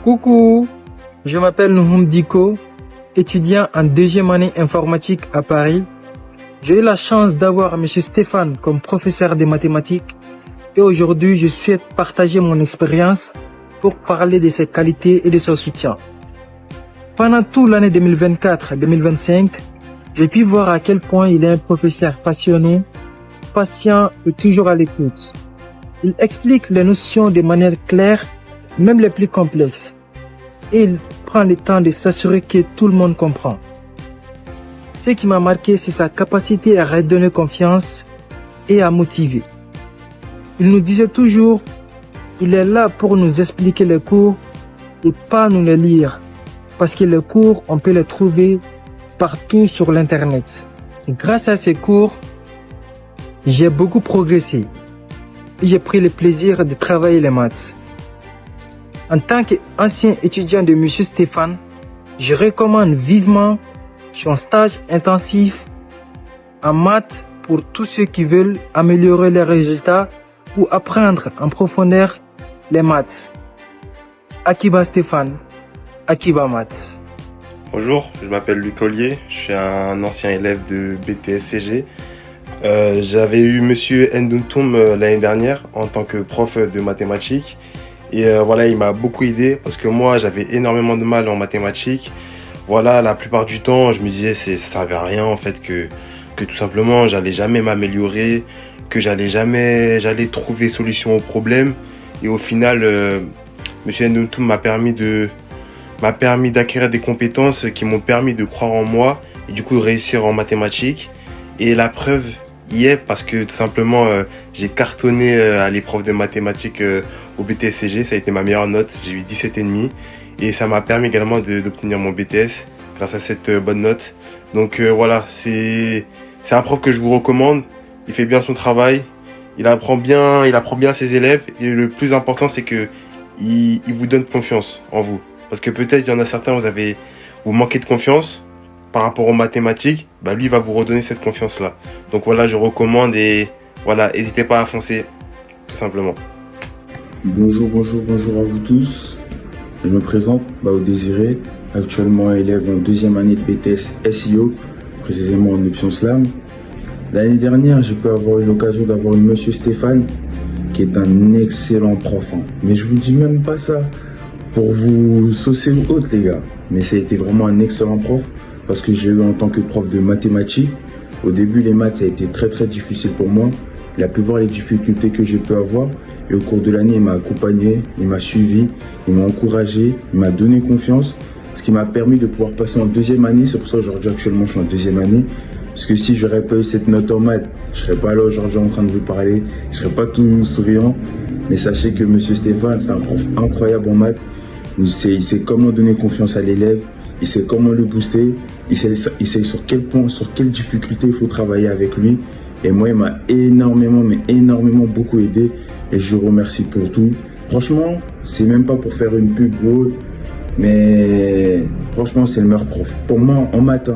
Coucou, je m'appelle Nouhoum Diko, étudiant en deuxième année informatique à Paris. J'ai eu la chance d'avoir M. Stéphane comme professeur de mathématiques et aujourd'hui je souhaite partager mon expérience pour parler de ses qualités et de son soutien. Pendant toute l'année 2024-2025, j'ai pu voir à quel point il est un professeur passionné, patient et toujours à l'écoute. Il explique les notions de manière claire, même les plus complexes. Et il prend le temps de s'assurer que tout le monde comprend. Ce qui m'a marqué, c'est sa capacité à redonner confiance et à motiver. Il nous disait toujours, il est là pour nous expliquer les cours et pas nous les lire. Parce que les cours, on peut les trouver partout sur l'internet. Grâce à ces cours, j'ai beaucoup progressé. Et j'ai pris le plaisir de travailler les maths. En tant qu'ancien étudiant de M. Stéphane, je recommande vivement son stage intensif en maths pour tous ceux qui veulent améliorer leurs résultats ou apprendre en profondeur les maths. Akiba Stéphane, Akiba Maths. Bonjour, je m'appelle Luc Ollier, je suis un ancien élève de BTS-CG. J'avais eu Monsieur Ndoutoum l'année dernière en tant que prof de mathématiques. Et voilà, il m'a beaucoup aidé parce que moi, j'avais énormément de mal en mathématiques. Voilà, la plupart du temps, je me disais ça servait à rien en fait, que tout simplement, j'allais jamais m'améliorer, que j'allais trouver solution au problème. Et au final, Monsieur Ndoutoum m'a permis d'acquérir des compétences qui m'ont permis de croire en moi et du coup de réussir en mathématiques. Et la preuve y est parce que tout simplement j'ai cartonné à l'épreuve de mathématiques au BTS-CG, ça a été ma meilleure note, j'ai eu 17,5 et ça m'a permis également d'obtenir mon BTS grâce à cette bonne note. Donc voilà, c'est un prof que je vous recommande, il fait bien son travail, il apprend bien ses élèves et le plus important c'est que il vous donne confiance en vous. Parce que peut-être il y en a certains, vous manquez de confiance par rapport aux mathématiques, lui il va vous redonner cette confiance-là. Donc voilà, je recommande et voilà, n'hésitez pas à foncer, tout simplement. Bonjour à vous tous. Je me présente, Désiré, actuellement élève en deuxième année de BTS SEO, précisément en option SLAM. L'année dernière, j'ai pu avoir eu l'occasion d'avoir Monsieur Stéphane, qui est un excellent prof. Mais je vous dis même pas ça pour vous saucer ou autre, les gars. Mais ça a été vraiment un excellent prof parce que j'ai eu en tant que prof de mathématiques. Au début, les maths, ça a été très difficile pour moi. Il a pu voir les difficultés que j'ai pu avoir. Et au cours de l'année, il m'a accompagné, il m'a suivi, il m'a encouragé, il m'a donné confiance. Ce qui m'a permis de pouvoir passer en deuxième année. C'est pour ça qu'aujourd'hui, actuellement, je suis en deuxième année. Parce que si j'aurais pas eu cette note en maths, je serais pas là aujourd'hui en train de vous parler. Je serais pas tout souriant. Mais sachez que Monsieur Stéphane, c'est un prof incroyable en maths. Il sait comment donner confiance à l'élève, il sait comment le booster, il sait sur quel point, sur quelle difficulté il faut travailler avec lui. Et moi, il m'a énormément beaucoup aidé et je vous remercie pour tout. Franchement, c'est même pas pour faire une pub ou autre, mais franchement, c'est le meilleur prof. Pour moi, en maths,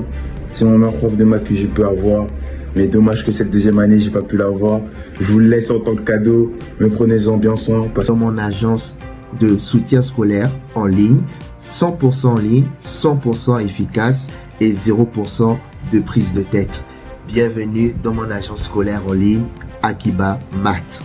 c'est mon meilleur prof de maths que j'ai pu avoir. Mais dommage que cette deuxième année, j'ai pas pu l'avoir. Je vous le laisse en tant que cadeau. Me prenez-en bien soin. Dans mon agence de soutien scolaire en ligne, 100% en ligne, 100% efficace et 0% de prise de tête. Bienvenue dans mon agence scolaire en ligne, Akiba Maths.